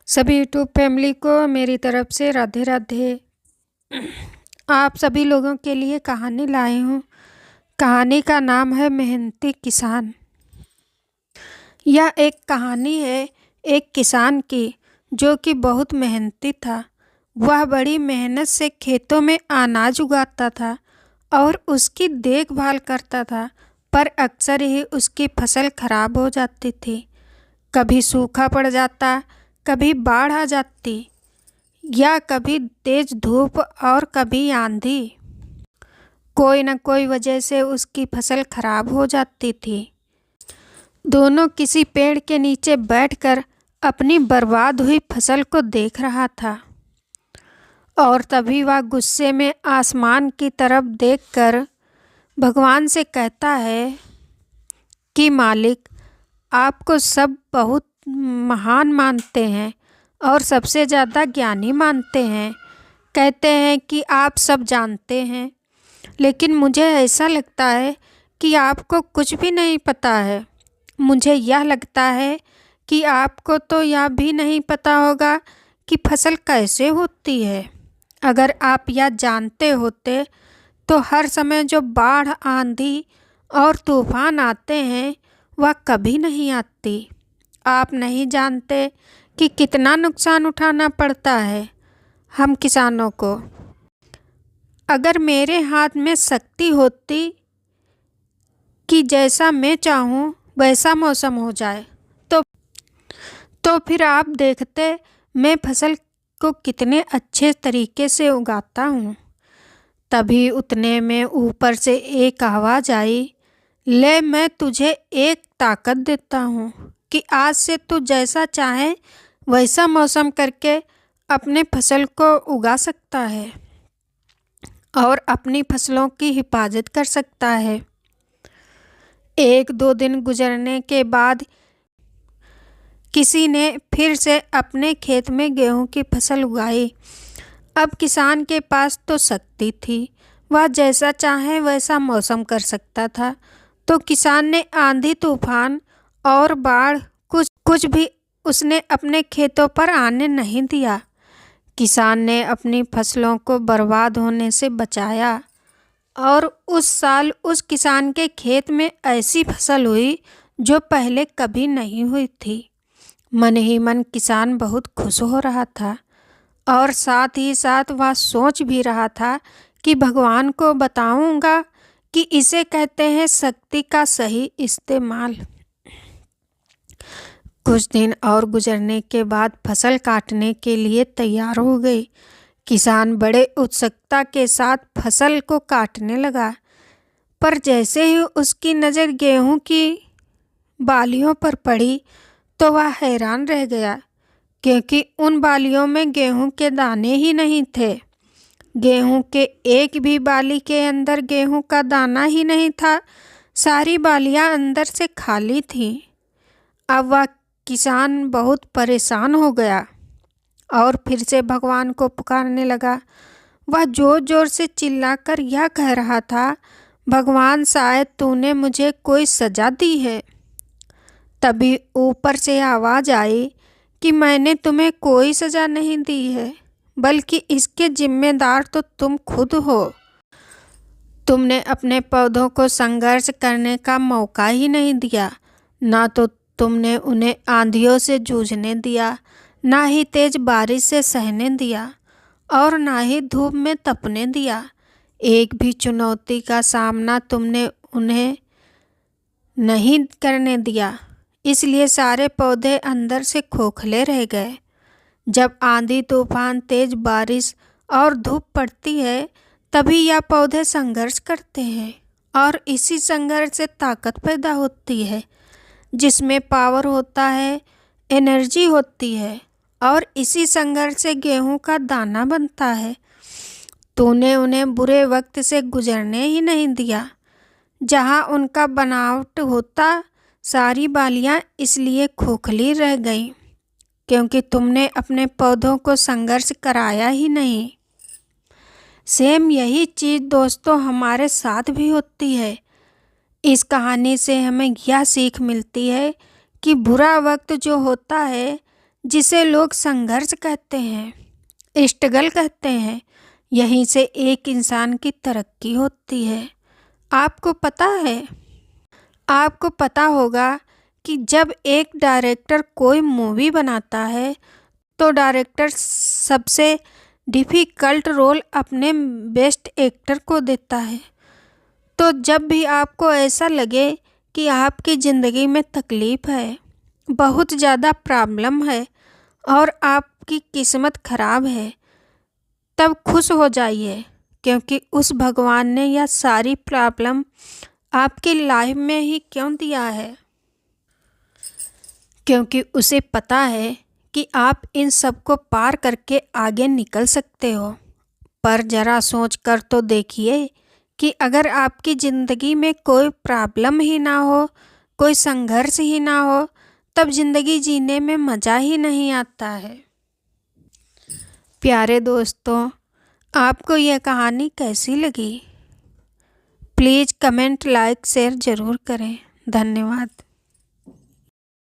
सभी YouTube family को मेरी तरफ से राधे राधे। आप सभी लोगों के लिए कहानी लाई हूँ। कहानी का नाम है मेहनती किसान। यह एक कहानी है एक किसान की जो कि बहुत मेहनती था। वह बड़ी मेहनत से खेतों में अनाज उगाता था और उसकी देखभाल करता था, पर अक्सर ही उसकी फसल खराब हो जाती थी। कभी सूखा पड़ जाता, कभी बाढ़ आ जाती, या कभी तेज धूप और कभी आंधी। कोई न कोई वजह से उसकी फसल खराब हो जाती थी। दोनों किसी पेड़ के नीचे बैठकर अपनी बर्बाद हुई फसल को देख रहा था और तभी वह गुस्से में आसमान की तरफ देखकर भगवान से कहता है कि मालिक, आपको सब बहुत महान मानते हैं और सबसे ज़्यादा ज्ञानी मानते हैं। कहते हैं कि आप सब जानते हैं, लेकिन मुझे ऐसा लगता है कि आपको कुछ भी नहीं पता है। मुझे यह लगता है कि आपको तो यह भी नहीं पता होगा कि फसल कैसे होती है। अगर आप यह जानते होते तो हर समय जो बाढ़, आंधी और तूफान आते हैं वह कभी नहीं आती। आप नहीं जानते कि कितना नुकसान उठाना पड़ता है हम किसानों को। अगर मेरे हाथ में शक्ति होती कि जैसा मैं चाहूँ वैसा मौसम हो जाए तो फिर आप देखते मैं फसल को कितने अच्छे तरीके से उगाता हूँ। तभी उतने में ऊपर से एक आवाज़ आई, ले मैं तुझे एक ताकत देता हूँ कि आज से तू जैसा चाहे वैसा मौसम करके अपने फसल को उगा सकता है और अपनी फसलों की हिफाजत कर सकता है। 1-2 दिन गुजरने के बाद किसी ने फिर से अपने खेत में गेहूं की फसल उगाई। अब किसान के पास तो शक्ति थी, वह जैसा चाहे वैसा मौसम कर सकता था। तो किसान ने आंधी, तूफान और बाढ़ कुछ भी उसने अपने खेतों पर आने नहीं दिया। किसान ने अपनी फसलों को बर्बाद होने से बचाया और उस साल उस किसान के खेत में ऐसी फसल हुई जो पहले कभी नहीं हुई थी। मन ही मन किसान बहुत खुश हो रहा था और साथ ही साथ वह सोच भी रहा था कि भगवान को बताऊंगा कि इसे कहते हैं शक्ति का सही इस्तेमाल। कुछ दिन और गुजरने के बाद फसल काटने के लिए तैयार हो गई। किसान बड़े उत्सुकता के साथ फसल को काटने लगा, पर जैसे ही उसकी नज़र गेहूं की बालियों पर पड़ी तो वह हैरान रह गया, क्योंकि उन बालियों में गेहूं के दाने ही नहीं थे। गेहूं के एक भी बाली के अंदर गेहूं का दाना ही नहीं था। सारी बालियां अंदर से खाली थीं। अब वह किसान बहुत परेशान हो गया और फिर से भगवान को पुकारने लगा। वह जोर जोर से चिल्लाकर यह कह रहा था, भगवान, शायद तूने मुझे कोई सज़ा दी है। तभी ऊपर से आवाज़ आई कि मैंने तुम्हें कोई सज़ा नहीं दी है, बल्कि इसके जिम्मेदार तो तुम खुद हो। तुमने अपने पौधों को संघर्ष करने का मौका ही नहीं दिया। ना तो तुमने उन्हें आंधियों से जूझने दिया, ना ही तेज बारिश से सहने दिया और ना ही धूप में तपने दिया। एक भी चुनौती का सामना तुमने उन्हें नहीं करने दिया, इसलिए सारे पौधे अंदर से खोखले रह गए। जब आंधी, तूफान, तेज बारिश और धूप पड़ती है तभी यह पौधे संघर्ष करते हैं और इसी संघर्ष से ताकत पैदा होती है, जिसमें पावर होता है, एनर्जी होती है, और इसी संघर्ष से गेहूं का दाना बनता है। तूने उन्हें बुरे वक्त से गुजरने ही नहीं दिया। जहां उनका बनावट होता, सारी बालियां इसलिए खोखली रह गईं क्योंकि तुमने अपने पौधों को संघर्ष कराया ही नहीं। सेम यही चीज़ दोस्तों हमारे साथ भी होती है। इस कहानी से हमें यह सीख मिलती है कि बुरा वक्त जो होता है, जिसे लोग संघर्ष कहते हैं, स्ट्रगल कहते हैं, यहीं से एक इंसान की तरक्की होती है। आपको पता होगा कि जब एक डायरेक्टर कोई मूवी बनाता है तो डायरेक्टर सबसे डिफ़िकल्ट रोल अपने बेस्ट एक्टर को देता है। तो जब भी आपको ऐसा लगे कि आपकी ज़िंदगी में तकलीफ़ है, बहुत ज़्यादा प्रॉब्लम है और आपकी किस्मत ख़राब है, तब खुश हो जाइए, क्योंकि उस भगवान ने यह सारी प्रॉब्लम आपकी लाइफ में ही क्यों दिया है। क्योंकि उसे पता है कि आप इन सब को पार करके आगे निकल सकते हो। पर ज़रा सोच कर तो देखिए कि अगर आपकी ज़िंदगी में कोई प्रॉब्लम ही ना हो, कोई संघर्ष ही ना हो, तब ज़िंदगी जीने में मज़ा ही नहीं आता है। प्यारे दोस्तों, आपको यह कहानी कैसी लगी? प्लीज़ कमेंट, लाइक, शेयर ज़रूर करें। धन्यवाद।